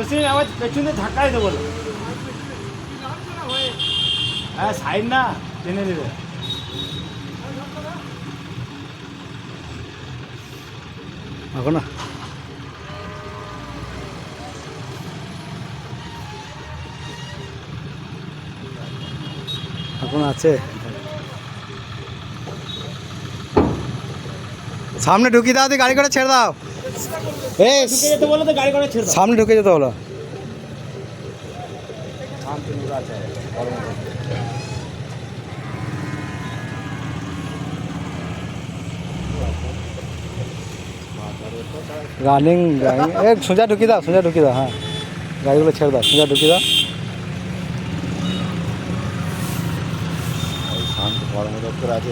বেশি আবার পেছনে ধাক্কা দিতে বলো। হ্যাঁ সাইড না টেনে দেবে। এখন না এখন আছে সামনে ঢুকিয়ে দাও, গাড়ি করে ছেড়ে দাও। ঢুকে যেতে বলো তো গাড়ি করে ছেড়ে দাও। সামনে ঢুকে যেতে হলো। রানিং সোজা ঢুকিয়ে দাও, সোজা ঢুকিয়ে দাও। হ্যাঁ গাড়িগুলো ছেড়ে দাও, সোজা ঢুকিয়ে দাও। শান্ত কর্মদপ্তর আছে